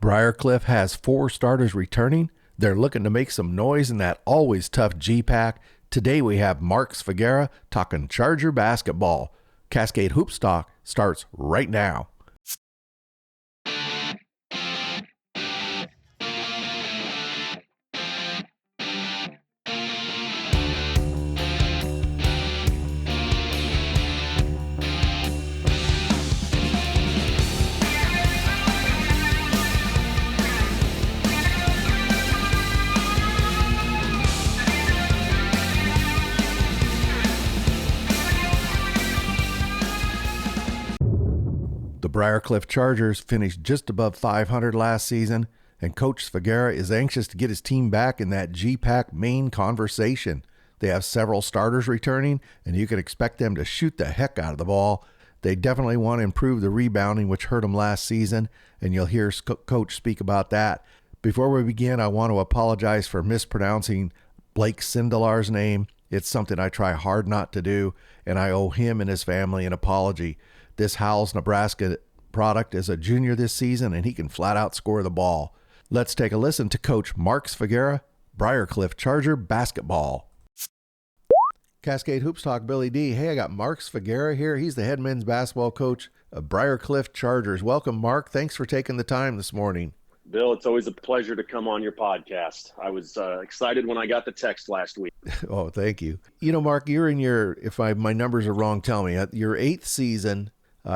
Briarcliff has 4 starters returning. They're looking to make some noise in that always tough G-Pack. Today we have Mark Svagera talking Charger basketball. Cascade Hoops Talk starts right now. The Briarcliff Chargers finished just above 500 last season, and Coach Svagera is anxious to get his team back in that G-Pack main conversation. They have several starters returning, and you can expect them to shoot the heck out of the ball. They definitely want to improve the rebounding, which hurt them last season, and you'll hear Coach speak about that. Before we begin, I want to apologize for mispronouncing Blake Sindelar's name. It's something I try hard not to do, and I owe him and his family an apology. This Howells, Nebraska product is a junior this season, and he can flat out score the ball. Let's take a listen to Coach Mark Svagera, Briarcliff Charger basketball. Cascade Hoops Talk, Billy D. Hey, I got Mark Svagera here. He's the head men's basketball coach of Briarcliff Chargers. Welcome, Mark. Thanks for taking the time this morning. Bill, it's always a pleasure to come on your podcast. I was excited when I got the text last week. Oh, thank you. You know, Mark, you're in your, my numbers are wrong, tell me, your 8th season.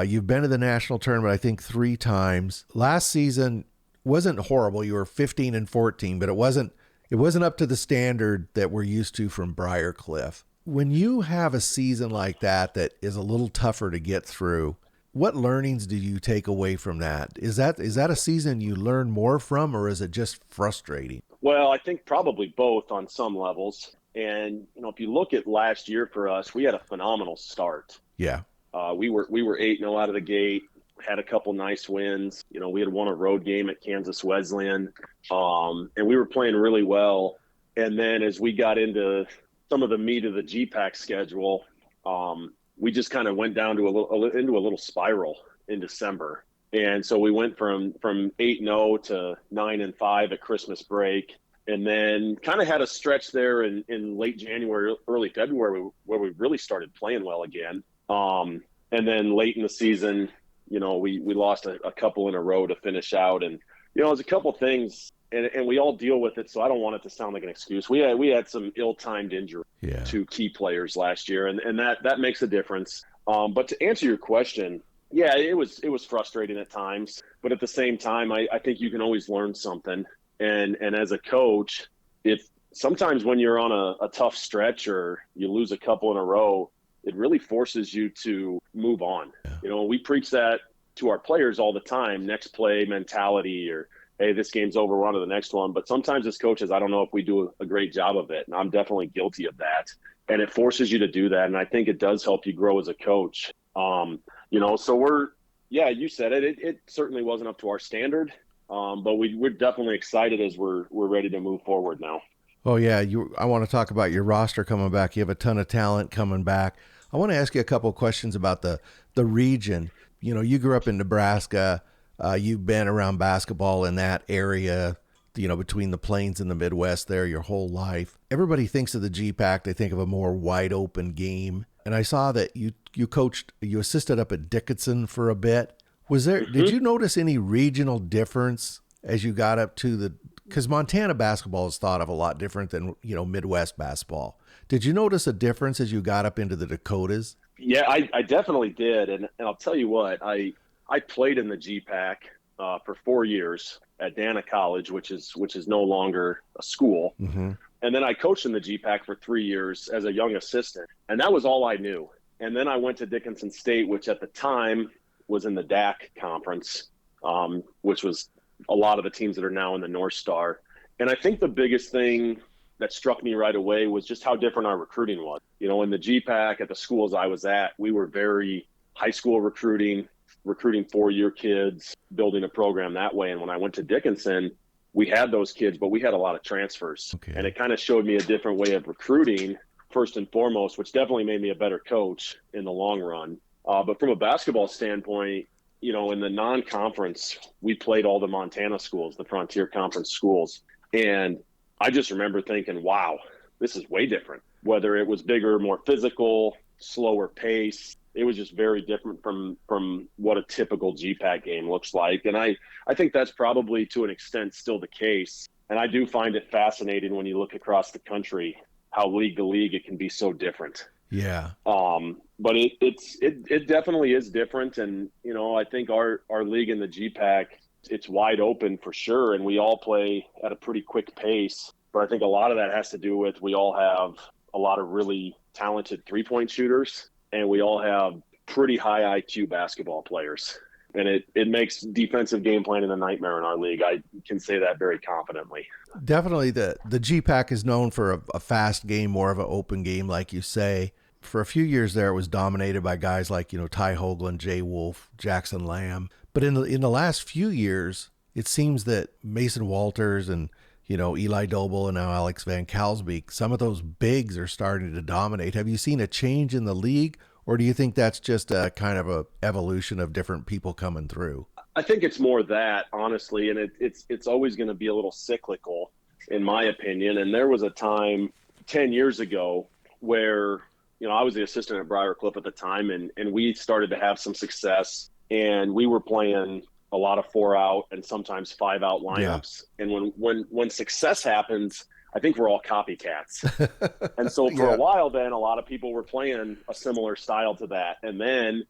You've been to the national tournament, I think, 3 times. Last season wasn't horrible. You were 15-14, but it wasn't up to the standard that we're used to from Briarcliff. When you have a season like that is a little tougher to get through, what learnings do you take away from that? Is that a season you learn more from, or is it just frustrating? Well, I think probably both on some levels. And, if you look at last year for us, we had a phenomenal start. Yeah. We were 8-0 out of the gate, had a couple nice wins. We had won a road game at Kansas Wesleyan, and we were playing really well. And then as we got into some of the meat of the G-Pack schedule, we just kind of went down to into a little spiral in December. And so we went from 8-0 to 9-5 at Christmas break, and then kind of had a stretch there in late January, early February where we really started playing well again. And then late in the season, we lost a couple in a row to finish out. And, there's a couple things, and we all deal with it, so I don't want it to sound like an excuse. We had some ill-timed injury to key players last year, and that makes a difference. But to answer your question, yeah, it was frustrating at times. But at the same time, I think you can always learn something. And as a coach, sometimes when you're on a tough stretch or you lose a couple in a row, it really forces you to move on. Yeah. We preach that to our players all the time, next play mentality, or, hey, this game's over, we're on to the next one. But sometimes as coaches, I don't know if we do a great job of it. And I'm definitely guilty of that. And it forces you to do that. And I think it does help you grow as a coach. So you said it. It certainly wasn't up to our standard. But we're definitely excited as we're ready to move forward now. Oh, yeah. I want to talk about your roster coming back. You have a ton of talent coming back. I want to ask you a couple of questions about the region. You grew up in Nebraska. You've been around basketball in that area, between the plains and the Midwest there your whole life. Everybody thinks of the G-Pack. They think of a more wide open game. And I saw that you assisted up at Dickinson for a bit. Did you notice any regional difference as you got up to because Montana basketball is thought of a lot different than, Midwest basketball. Did you notice a difference as you got up into the Dakotas? Yeah, I definitely did. And I'll tell you what, I played in the G-Pack for 4 years at Dana College, which is no longer a school. Mm-hmm. And then I coached in the G-Pack for 3 years as a young assistant. And that was all I knew. And then I went to Dickinson State, which at the time was in the DAC conference, which was a lot of the teams that are now in the North Star. And I think the biggest thing that struck me right away was just how different our recruiting was. In the G-Pack at the schools I was at, we were very high school recruiting 4-year kids, building a program that way. And when I went to Dickinson, we had those kids, but we had a lot of transfers. Okay. And it kind of showed me a different way of recruiting, first and foremost, which definitely made me a better coach in the long run. But from a basketball standpoint, in the non-conference, we played all the Montana schools, the Frontier Conference schools. And I just remember thinking, wow, this is way different. Whether it was bigger, more physical, slower pace, it was just very different from what a typical GPAC game looks like. And I think that's probably to an extent still the case. And I do find it fascinating when you look across the country, how league to league it can be so different. Yeah. But it definitely is different. And, I think our league in the GPAC, it's wide open for sure. And we all play at a pretty quick pace. But I think a lot of that has to do with we all have a lot of really talented 3-point shooters, and we all have pretty high IQ basketball players. And it makes defensive game planning a nightmare in our league. I can say that very confidently. Definitely the GPAC is known for a fast game, more of an open game, like you say. For a few years there, it was dominated by guys like, Ty Hoagland, Jay Wolf, Jackson Lamb. But in the last few years, it seems that Mason Walters and, Eli Doble and now Alex Van Kalsbeek, some of those bigs are starting to dominate. Have you seen a change in the league, or do you think that's just a kind of a evolution of different people coming through? I think it's more that, honestly, and it's always going to be a little cyclical, in my opinion. And there was a time 10 years ago where, I was the assistant at Briar at the time, and we started to have some success, and we were playing a lot of 4-out and sometimes 5-out lineups. Yeah. And when success happens, I think we're all copycats. And so for a while then, a lot of people were playing a similar style to that. And then,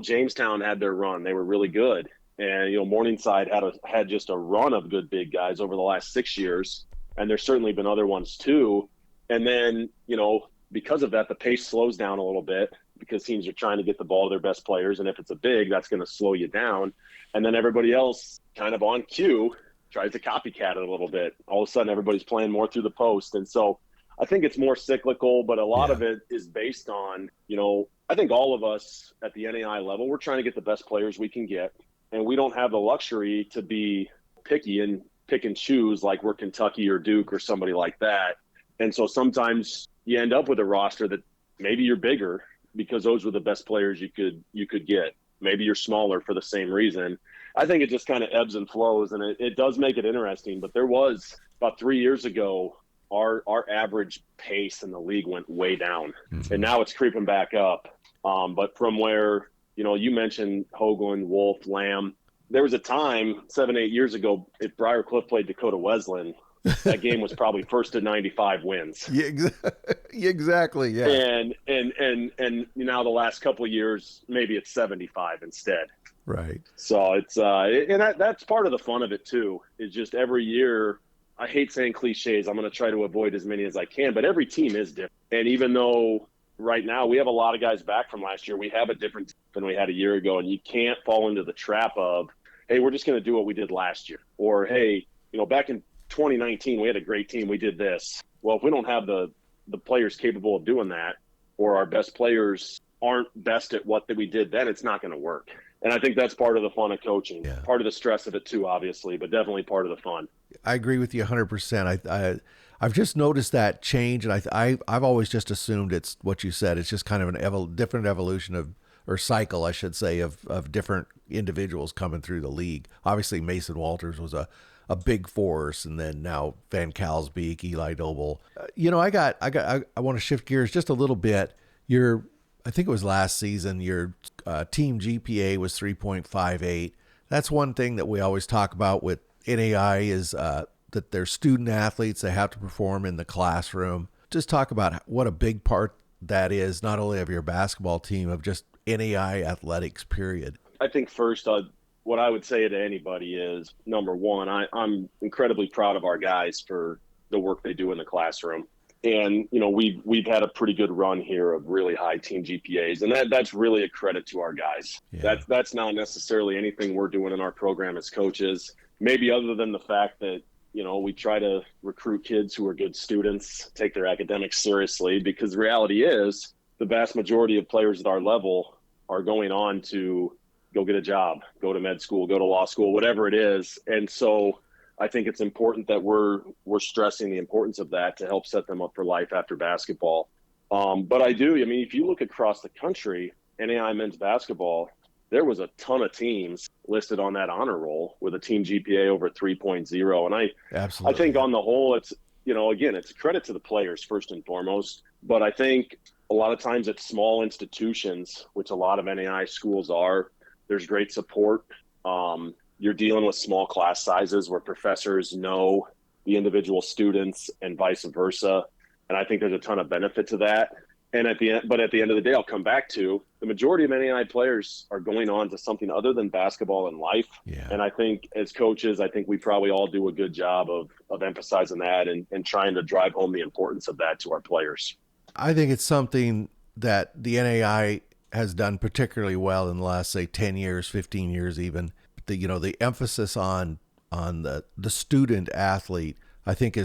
Jamestown had their run. They were really good. And, Morningside had just a run of good big guys over the last 6 years. And there's certainly been other ones too. And then, because of that, the pace slows down a little bit because teams are trying to get the ball to their best players. And if it's a big, that's going to slow you down. And then everybody else kind of on cue tries to copycat it a little bit. All of a sudden, everybody's playing more through the post. And so I think it's more cyclical, but a lot of it is based on, I think all of us at the NAI level, we're trying to get the best players we can get. And we don't have the luxury to be picky and pick and choose like we're Kentucky or Duke or somebody like that. And so sometimes you end up with a roster that maybe you're bigger because those were the best players you could get. Maybe you're smaller for the same reason. I think it just kind of ebbs and flows, and it does make it interesting. But there was about 3 years ago, our average pace in the league went way down, and now it's creeping back up. But from where, you mentioned Hoagland, Wolf, Lamb, there was a time 7-8 years ago, if Briar played Dakota Wesleyan, that game was probably first to 95 wins. Yeah, exactly. Yeah. And now the last couple of years, maybe it's 75 instead. Right. So it's and that's part of the fun of it too. Is just every year. I hate saying cliches. I'm going to try to avoid as many as I can, but every team is different. And even though right now we have a lot of guys back from last year, we have a different team than we had a year ago, and you can't fall into the trap of, hey, we're just going to do what we did last year, or hey, back in 2019 we had a great team, we did this. Well, if we don't have the players capable of doing that, or our best players aren't best at what we did then, it's not going to work. And I think that's part of the fun of coaching, part of the stress of it too, obviously, but definitely part of the fun. I agree with you 100%. I've just noticed that change, and I've always just assumed it's what you said. It's just kind of an different evolution of, or cycle, I should say, of different individuals coming through the league. Obviously, Mason Walters was a big force, and then now Van Kalsbeek, Eli Doble. I want to shift gears just a little bit. I think it was last season, your team GPA was 3.58. That's one thing that we always talk about with NAI is that they're student athletes. They have to perform in the classroom. Just talk about what a big part that is, not only of your basketball team, of just NAI athletics, period. I think first, what I would say to anybody is, number one, I'm incredibly proud of our guys for the work they do in the classroom. And, we've had a pretty good run here of really high team GPAs. And that's really a credit to our guys. Yeah. That's not necessarily anything we're doing in our program as coaches, maybe other than the fact that, we try to recruit kids who are good students, take their academics seriously, because the reality is the vast majority of players at our level are going on to go get a job, go to med school, go to law school, whatever it is. And so I think it's important that we're stressing the importance of that to help set them up for life after basketball. But if you look across the country, NAI men's basketball, there was a ton of teams listed on that honor roll with a team GPA over 3.0. And I think Absolutely. on the whole, it's, again, it's a credit to the players first and foremost. But I think a lot of times at small institutions, which a lot of NAI schools are, there's great support. You're dealing with small class sizes where professors know the individual students and vice versa. And I think there's a ton of benefit to that. And at the end of the day, I'll come back to the majority of NAI players are going on to something other than basketball in life. Yeah. And I think as coaches, I think we probably all do a good job of emphasizing that and trying to drive home the importance of that to our players. I think it's something that the NAI has done particularly well in the last, say, 10 years, 15 years even. The emphasis on the student athlete, I think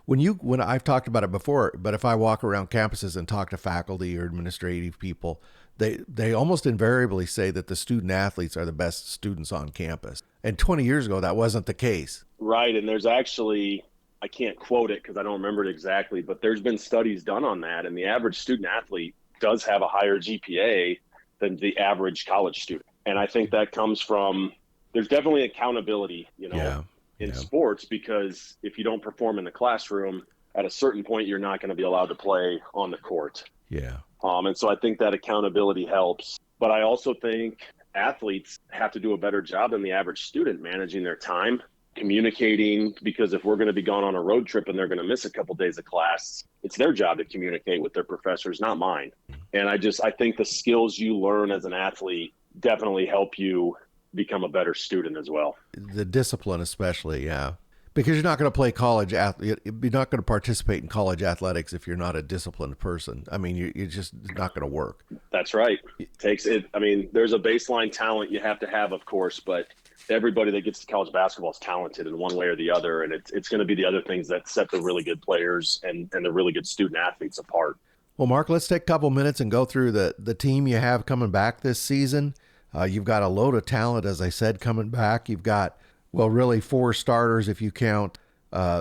when I've talked about it before, but if I walk around campuses and talk to faculty or administrative people, they almost invariably say that the student athletes are the best students on campus. And 20 years ago, that wasn't the case. Right. And there's actually, I can't quote it because I don't remember it exactly, but there's been studies done on that. And the average student athlete does have a higher GPA than the average college student. And I think that comes from, there's definitely accountability, in sports, because if you don't perform in the classroom, at a certain point, you're not going to be allowed to play on the court. Yeah. And so I think that accountability helps. But I also think athletes have to do a better job than the average student managing their time, communicating, because if we're going to be gone on a road trip and they're going to miss a couple days of class, it's their job to communicate with their professors, not mine. And I think the skills you learn as an athlete definitely help you become a better student as well. The discipline, especially, yeah. Because you're not going to play you're not going to participate in college athletics if you're not a disciplined person. I mean, you're just not going to work. That's right. Takes it. I mean, there's a baseline talent you have to have, of course, but everybody that gets to college basketball is talented in one way or the other. And it's going to be the other things that set the really good players and the really good student athletes apart. Well, Mark, let's take a couple minutes and go through the team you have coming back this season. You've got a load of talent, as I said, coming back. You've got, really 4 starters if you count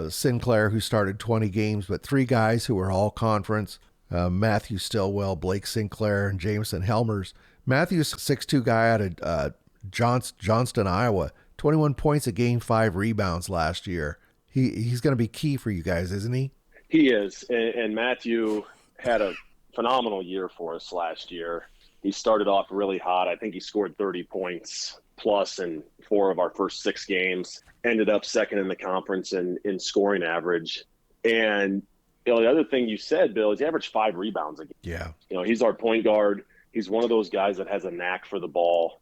Sinclair, who started 20 games, but 3 guys who are all conference, Matthew Stillwell, Blake Sinclair, and Jameson Helmers. Matthew's a 6'2" guy out of Johnston, Iowa, 21 points a game, 5 rebounds last year. He's going to be key for you guys, isn't he? He is, and Matthew had a phenomenal year for us last year. He started off really hot. I think he scored 30 points plus in 4 of our first 6 games, ended up second in the conference in scoring average. And, the other thing you said, Bill, is he averaged 5 rebounds a game. Yeah. He's our point guard. He's one of those guys that has a knack for the ball.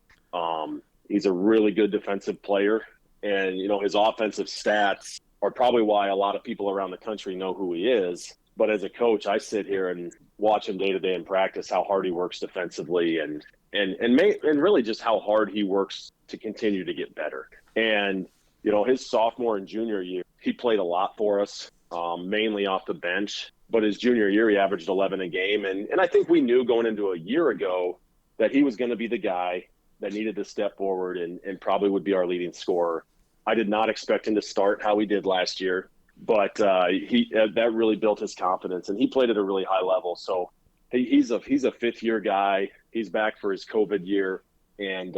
He's a really good defensive player. And, his offensive stats are probably why a lot of people around the country know who he is. But as a coach, I sit here and watch him day to day in practice, how hard he works defensively and really just how hard he works to continue to get better. And, his sophomore and junior year, he played a lot for us, mainly off the bench. But his junior year, he averaged 11 a game. And I think we knew going into a year ago that he was going to be the guy that needed to step forward and probably would be our leading scorer. I did not expect him to start how he did last year. But that really built his confidence, and he played at a really high level. So he's a 5th-year guy. He's back for his COVID year, and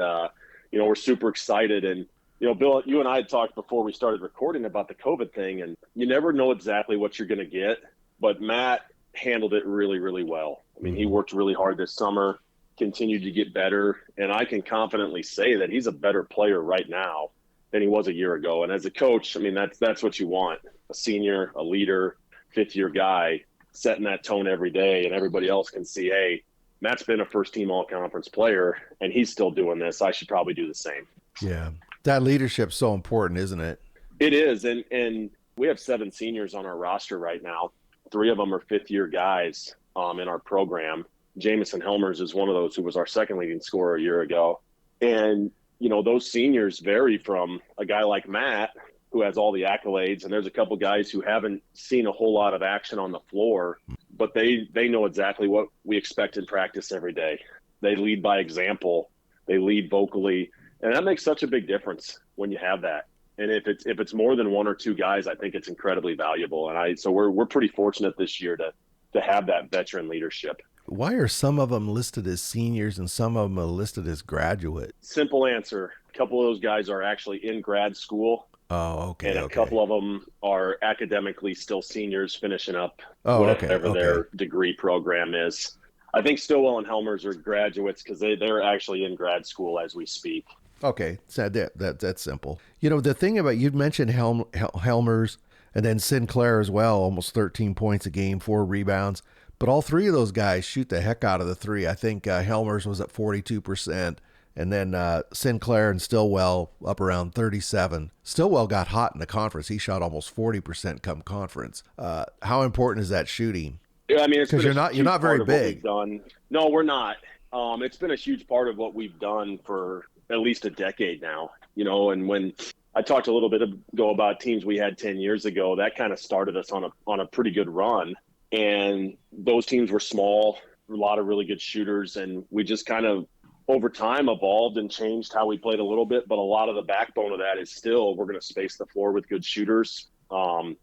we're super excited. And Bill, you and I had talked before we started recording about the COVID thing, and you never know exactly what you're going to get. But Matt handled it really, really well. I mean, he worked really hard this summer, continued to get better, and I can confidently say that he's a better player right now than he was a year ago. And as a coach, I mean, that's what you want. A senior, a leader, 5th-year guy setting that tone every day, and everybody else can see, hey, Matt's been a first-team all-conference player, and he's still doing this. I should probably do the same. Yeah. That leadership's so important, isn't it? It is, and we have 7 seniors on our roster right now. 3 of them are 5th-year guys in our program. Jameson Helmers is one of those who was our second leading scorer a year ago. And, those seniors vary from a guy like Matt, who has all the accolades, and there's a couple guys who haven't seen a whole lot of action on the floor, but they know exactly what we expect in practice every day. They lead by example. They lead vocally, and that makes such a big difference when you have that. And if it's more than 1 or 2 guys, I think it's incredibly valuable. And so we're pretty fortunate this year to have that veteran leadership. Why are some of them listed as seniors and some of them are listed as graduate? Simple answer. A couple of those guys are actually in grad school, Oh, and okay, a okay. couple of them are academically still seniors finishing up Oh, okay, whatever okay. their degree program is. I think Stillwell and Helmers are graduates because they're actually in grad school as we speak. Okay, so that's simple. You know, the thing about, you'd mentioned Helmers and then Sinclair as well, almost 13 points a game, 4 rebounds. But all three of those guys shoot the heck out of the three. I think Helmers was at 42%, and then Sinclair and Stillwell up around 37. Stillwell got hot in the conference. He shot almost 40% come conference. How important is that shooting? Yeah, I mean, it's Because been a you're huge not very part of what we've big. done. No, we're not. It's been a huge part of what we've done for at least a decade now. And when I talked a little bit ago about teams we had 10 years ago, that kind of started us on a pretty good run. And those teams were small, a lot of really good shooters, and we just kind of over time evolved and changed how we played a little bit. But a lot of the backbone of that is still we're going to space the floor with good shooters. And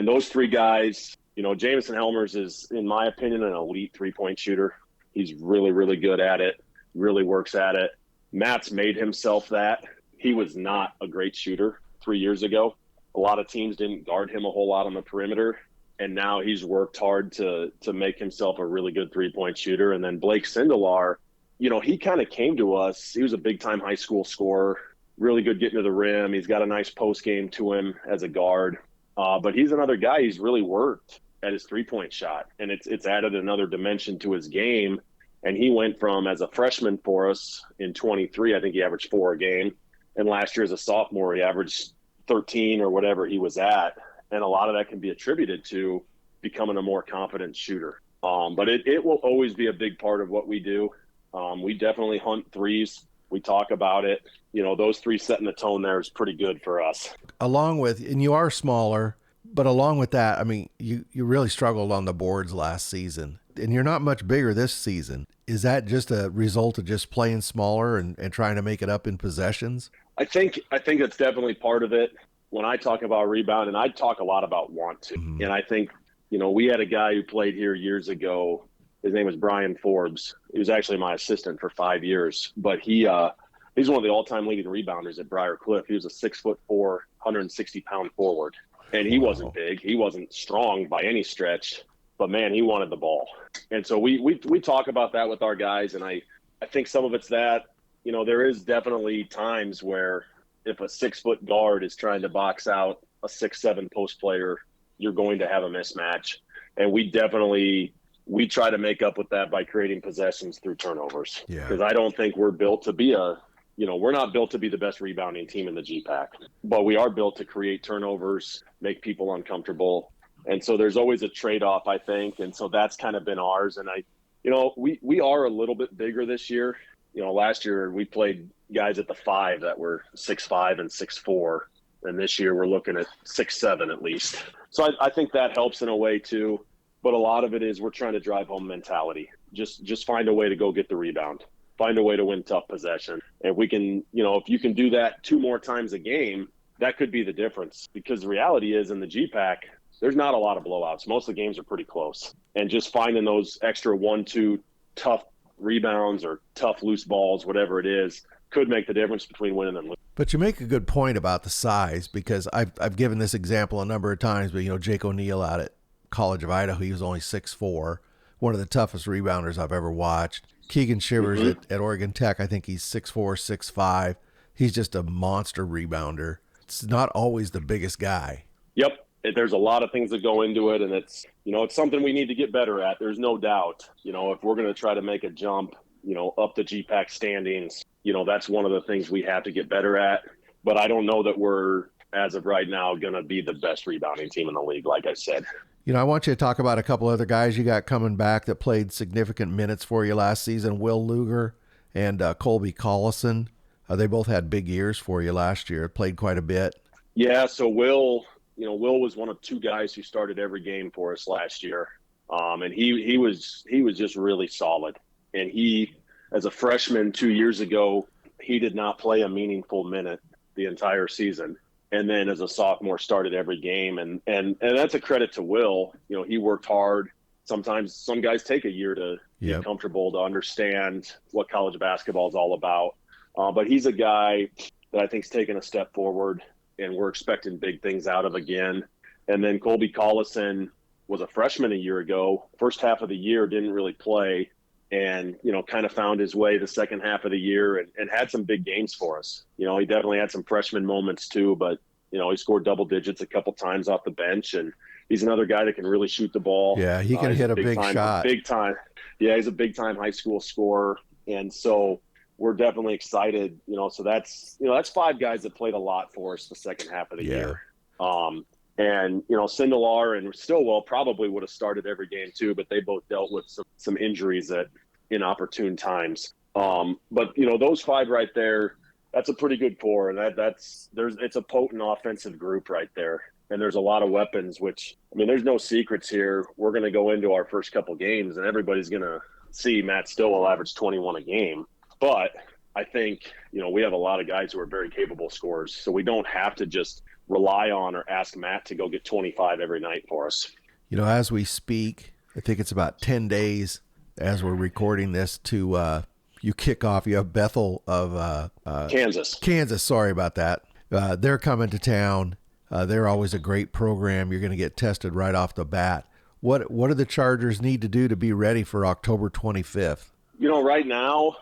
those three guys, Jameson Helmers is, in my opinion, an elite 3-point shooter. He's really, really good at it, really works at it. Matt's made himself that. He was not a great shooter 3 years ago. A lot of teams didn't guard him a whole lot on the perimeter, and now he's worked hard to make himself a really good 3-point shooter. And then Blake Sindelar, he kind of came to us. He was a big-time high school scorer, really good getting to the rim. He's got a nice post game to him as a guard. But he's another guy he's really worked at his 3-point shot, and it's added another dimension to his game. And he went from, as a freshman for us in 23, I think he averaged 4 a game. And last year as a sophomore, he averaged 13 or whatever he was at. And a lot of that can be attributed to becoming a more confident shooter. But it will always be a big part of what we do. We definitely hunt threes. We talk about it. Those three setting the tone there is pretty good for us. Along with, and you are smaller, but along with that, I mean, you really struggled on the boards last season, and you're not much bigger this season. Is that just a result of just playing smaller and trying to make it up in possessions? I think that's definitely part of it. When I talk about rebound, and I talk a lot about want to, Mm-hmm. and I think, we had a guy who played here years ago. His name was Brian Forbes. He was actually my assistant for 5 years, but he's one of the all-time leading rebounders at Briar. He was a 6'4", 160-pound forward, and he wasn't Wow. big. He wasn't strong by any stretch, but man, he wanted the ball. And so we talk about that with our guys, and I think some of it's that, there is definitely times where if a 6-foot guard is trying to box out a 6'7" post player, you're going to have a mismatch. And we try to make up with that by creating possessions through turnovers. Yeah. Because I don't think we're built to be we're not built to be the best rebounding team in the GPAC, but we are built to create turnovers, make people uncomfortable. And so there's always a trade-off, I think. And so that's kind of been ours. And we are a little bit bigger this year. Last year we played guys at the 5 that were 6'5" and 6'4". And this year we're looking at 6'7" at least. So I think that helps in a way too. But a lot of it is we're trying to drive home mentality. Just find a way to go get the rebound. Find a way to win tough possession. And we can, if you can do that 2 more times a game, that could be the difference. Because the reality is in the GPAC, there's not a lot of blowouts. Most of the games are pretty close. And just finding those extra 1-2 tough rebounds or tough loose balls, whatever it is, could make the difference between winning and losing. But you make a good point about the size, because I've given this example a number of times, but Jake O'Neal out at College of Idaho, he was only 6'4", one of the toughest rebounders I've ever watched. Keegan Shivers at Oregon Tech, I think he's 6'4", 6'5". He's just a monster rebounder. It's not always the biggest guy. Yep. There's a lot of things that go into it, and it's something we need to get better at. There's no doubt. If we're going to try to make a jump, up the GPAC standings, that's one of the things we have to get better at. But I don't know that we're, as of right now, going to be the best rebounding team in the league, like I said. I want you to talk about a couple other guys you got coming back that played significant minutes for you last season, Will Luger and Colby Collison. They both had big years for you last year, played quite a bit. Yeah, so Will was one of 2 guys who started every game for us last year. And he was just really solid. And he, as a freshman 2 years ago, he did not play a meaningful minute the entire season. And then as a sophomore, started every game. And that's a credit to Will. He worked hard. Sometimes some guys take a year to get Yep. comfortable, to understand what college basketball is all about. But he's a guy that I think's taken a step forward, and we're expecting big things out of again. And then Colby Collison was a freshman a year ago. First half of the year didn't really play, and kind of found his way the second half of the year, and had some big games for us. He definitely had some freshman moments too, but he scored double digits a couple times off the bench, and he's another guy that can really shoot the ball. Yeah, he can hit a big shot. Big time. Yeah, he's a big time high school scorer, and so we're definitely excited. So that's 5 guys that played a lot for us the second half of the year. And Sindelar and Stillwell probably would have started every game too, but they both dealt with some injuries at inopportune times. But those 5 right there, that's a pretty good core, and it's a potent offensive group right there. And there's a lot of weapons, which, there's no secrets here. We're going to go into our first couple games, and everybody's going to see Matt Stillwell average 21 a game. But I think, we have a lot of guys who are very capable scorers, so we don't have to just rely on or ask Matt to go get 25 every night for us. As we speak, I think it's about 10 days as we're recording this to you kick off. You have Bethel of Kansas. Sorry about that. They're coming to town. They're always a great program. You're going to get tested right off the bat. What do the Chargers need to do to be ready for October 25th? Right now,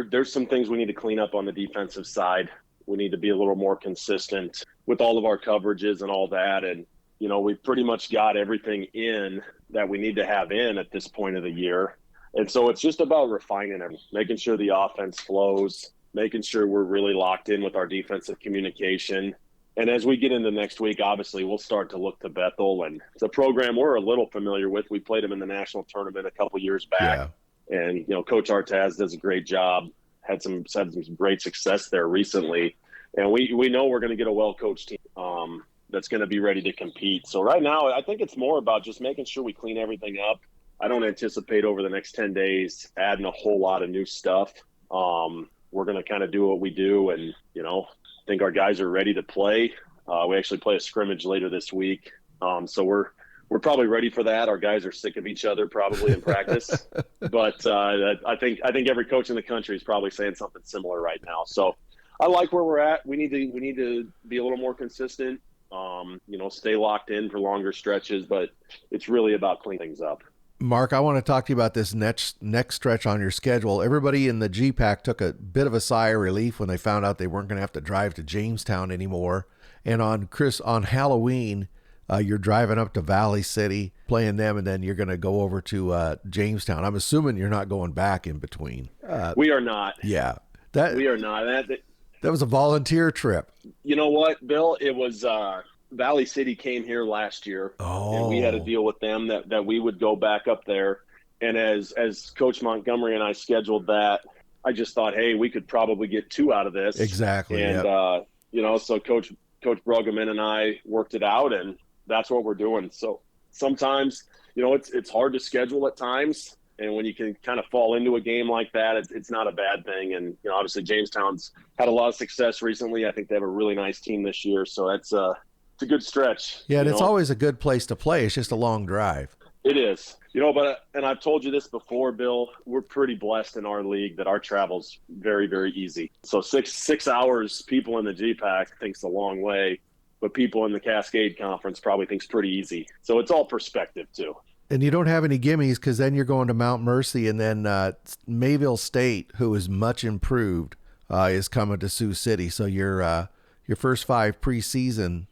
there's some things we need to clean up on the defensive side. We need to be a little more consistent with all of our coverages and all that. And, we've pretty much got everything in that we need to have in at this point of the year. And so it's just about refining it, making sure the offense flows, making sure we're really locked in with our defensive communication. And as we get into next week, obviously, we'll start to look to Bethel. And it's a program we're a little familiar with. We played them in the national tournament a couple years back. Yeah. And, Coach Artaz does a great job. Had some great success there recently. And we know we're going to get a well-coached team that's going to be ready to compete. So right now, I think it's more about just making sure we clean everything up. I don't anticipate over the next 10 days adding a whole lot of new stuff. We're going to kind of do what we do, and, I think our guys are ready to play. We actually play a scrimmage later this week. So we're probably ready for that. Our guys are sick of each other probably in practice. But I think every coach in the country is probably saying something similar right now. So I like where we're at. We need to be a little more consistent, stay locked in for longer stretches, but it's really about cleaning things up. Mark, I want to talk to you about this next stretch on your schedule. Everybody in the GPAC took a bit of a sigh of relief when they found out they weren't going to have to drive to Jamestown anymore. And on Halloween, you're driving up to Valley City, playing them, and then you're going to go over to Jamestown. I'm assuming you're not going back in between. We are not. Yeah. We are not. That was a volunteer trip. You know what, Bill? It was Valley City came here last year, and we had a deal with them that we would go back up there. And as Coach Montgomery and I scheduled that, I just thought, hey, we could probably get 2 out of this. Exactly. And, so Coach Brueggemann and I worked it out, and that's what we're doing. So sometimes, it's hard to schedule at times. And when you can kind of fall into a game like that, it's not a bad thing. And, obviously Jamestown's had a lot of success recently. I think they have a really nice team this year. So it's a good stretch. Yeah, and it's always a good place to play. It's just a long drive. It is. And I've told you this before, Bill, we're pretty blessed in our league that our travel's very, very easy. So 6 hours, people in the GPAC thinks a long way, but people in the Cascade Conference probably thinks pretty easy. So it's all perspective too. And you don't have any gimmies, because then you're going to Mount Mercy, and then Mayville State, who is much improved, is coming to Sioux City. So your first 5 preseason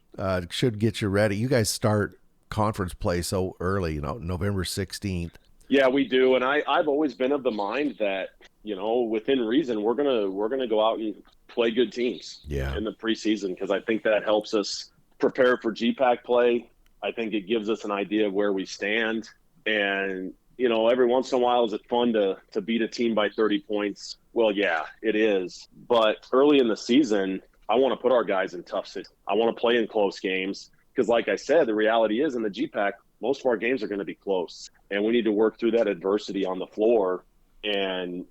should get you ready. You guys start conference play so early, November 16th. Yeah, we do. And I've always been of the mind that, within reason, we're gonna go out and play good teams in the preseason, because I think that helps us prepare for GPAC play. I think it gives us an idea of where we stand. And, every once in a while, is it fun to beat a team by 30 points? Well, yeah, it is. But early in the season, I want to put our guys in tough situations. I want to play in close games, because like I said, the reality is in the GPAC, most of our games are going to be close. And we need to work through that adversity on the floor and,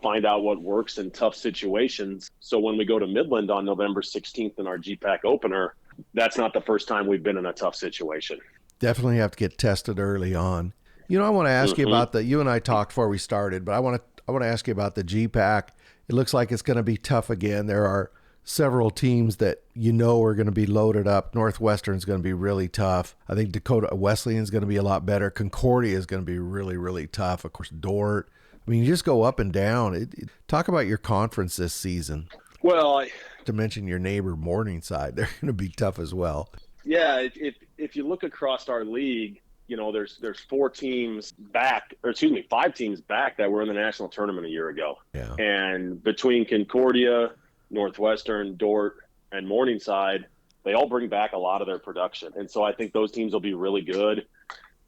find out what works in tough situations. So when we go to Midland on November 16th in our GPAC opener, that's not the first time we've been in a tough situation. Definitely have to get tested early on. I want to ask you Mm-hmm. about you and I talked before we started, but I want to ask you about the GPAC. It looks like it's going to be tough again. There are several teams that are going to be loaded up. Northwestern's going to be really tough. I think Dakota Wesleyan's going to be a lot better. Concordia is going to be really, really tough. Of course, Dort. I mean, you just go up and down. Talk about your conference this season. Well, To mention your neighbor Morningside, they're going to be tough as well. yeah, if you look across our league, there's 4 teams back, or excuse me, 5 teams back that were in the national tournament a year ago. Yeah. And between Concordia, Northwestern, Dort, and Morningside, they all bring back a lot of their production. And so I think those teams will be really good.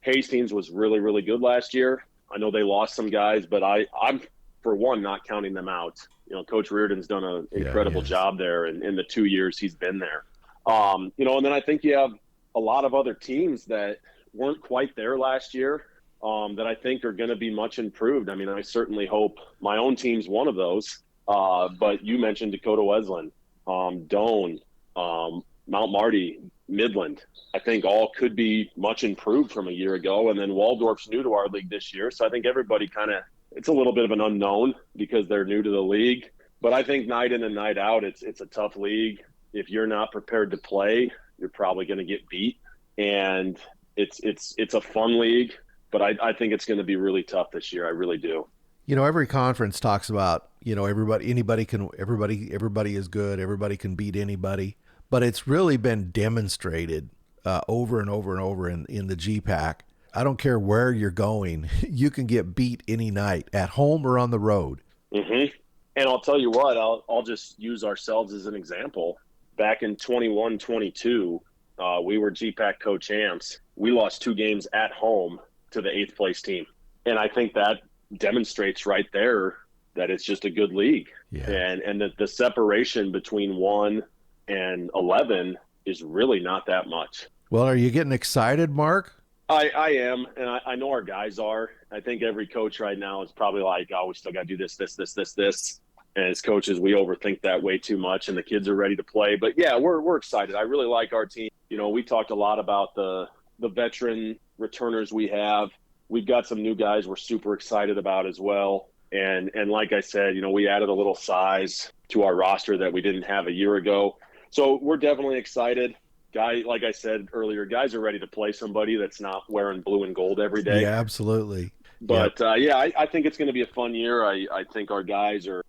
Hastings was really, really good last year. I know they lost some guys, but I'm, for one, not counting them out. Coach Reardon's done an incredible job there in the 2 years he's been there. And then I think you have a lot of other teams that weren't quite there last year that I think are going to be much improved. I mean, I certainly hope my own team's one of those. But you mentioned Dakota Wesleyan, Doane, Mount Marty, Midland. I think all could be much improved from a year ago. And then Waldorf's new to our league this year. So I think everybody it's a little bit of an unknown because they're new to the league. But I think night in and night out, it's a tough league. If you're not prepared to play, you're probably going to get beat. And it's a fun league, but I think it's going to be really tough this year. I really do. Every conference talks about, everybody is good. Everybody can beat anybody, but it's really been demonstrated over and over and over in the GPAC. I don't care where you're going. You can get beat any night at home or on the road. Mm-hmm. And I'll tell you what, I'll just use ourselves as an example. Back in 21-22, we were GPAC co-champs. We lost 2 games at home to the 8th place team. And I think that demonstrates right there that it's just a good league. Yeah. And that the separation between 1 and 11 is really not that much. Well, are you getting excited, Mark? I am, and I know our guys are. I think every coach right now is probably like, oh, we still got to do this. And as coaches, we overthink that way too much, and the kids are ready to play. But, yeah, we're excited. I really like our team. We talked a lot about the veteran returners we have. We've got some new guys we're super excited about as well. And like I said, we added a little size to our roster that we didn't have a year ago. So we're definitely excited. Like I said earlier, guys are ready to play somebody that's not wearing blue and gold every day. Yeah, absolutely. But I think it's going to be a fun year. I think our guys are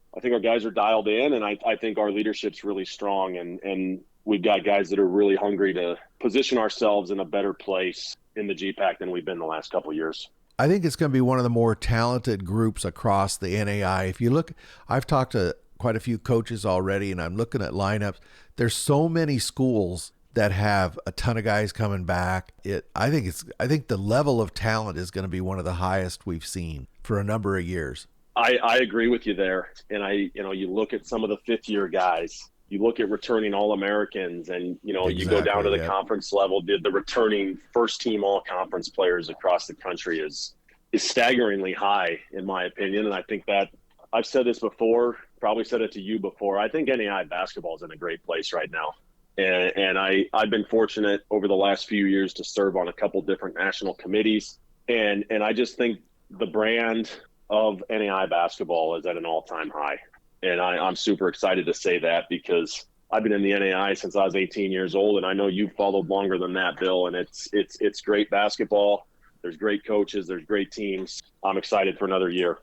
dialed in, and I think our leadership's really strong, and we've got guys that are really hungry to position ourselves in a better place in the GPAC than we've been the last couple of years. I think it's going to be one of the more talented groups across the NAI. If you look, I've talked to quite a few coaches already, and I'm looking at lineups. There's so many schools that have a ton of guys coming back. I think the level of talent is going to be one of the highest we've seen for a number of years. I agree with you there. And you look at some of the 5th-year guys, you look at returning All-Americans, and you go down to the conference level. The returning first-team all-conference players across the country is staggeringly high, in my opinion. And I think that I've said this before, probably said it to you before. I think NAI basketball is in a great place right now. And I've been fortunate over the last few years to serve on a couple different national committees. And I just think the brand of NAI basketball is at an all-time high. And I'm super excited to say that because I've been in the NAI since I was 18 years old, and I know you've followed longer than that, Bill. And it's great basketball. There's great coaches. There's great teams. I'm excited for another year.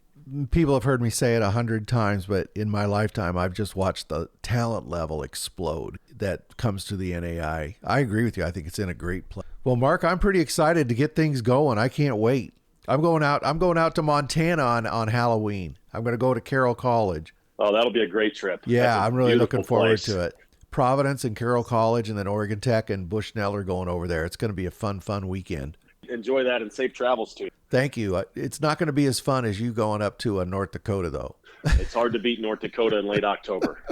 People have heard me say it 100 times, but in my lifetime, I've just watched the talent level explode that comes to the NAI. I agree with you. I think it's in a great place. Well, Mark, I'm pretty excited to get things going. I can't wait. I'm going out to Montana on Halloween. I'm going to go to Carroll College. Oh, that'll be a great trip. Yeah, I'm really looking forward place. to it. Providence and Carroll College, and then Oregon Tech and Bushnell are going over there. It's going to be a fun weekend. Enjoy that, and safe travels to you. Thank you. It's not going to be as fun as you going up to North Dakota, though. It's hard to beat North Dakota in late October.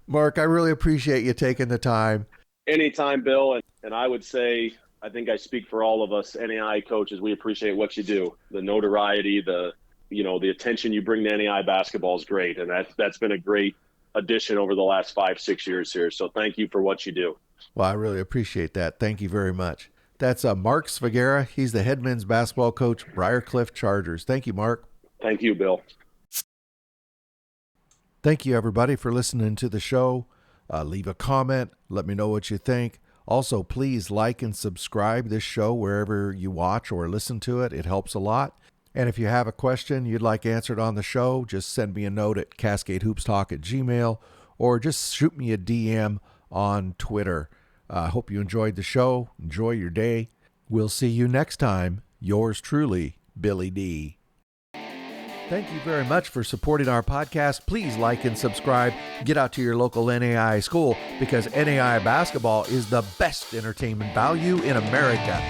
Mark, I really appreciate you taking the time. Anytime, Bill. And I would say, I think I speak for all of us NAI coaches. We appreciate what you do. The notoriety, the attention you bring to NAI basketball is great. And that's been a great addition over the last 5-6 years here. So thank you for what you do. Well, I really appreciate that. Thank you very much. That's Mark Svagera. He's the head men's basketball coach, Briar Chargers. Thank you, Mark. Thank you, Bill. Thank you, everybody, for listening to the show. Leave a comment. Let me know what you think. Also, please like and subscribe this show wherever you watch or listen to it. It helps a lot. And if you have a question you'd like answered on the show, just send me a note at cascadehoopstalk@gmail.com or just shoot me a DM on Twitter. I hope you enjoyed the show. Enjoy your day. We'll see you next time. Yours truly, Billy D. Thank you very much for supporting our podcast. Please like and subscribe. Get out to your local NAI school because NAI basketball is the best entertainment value in America.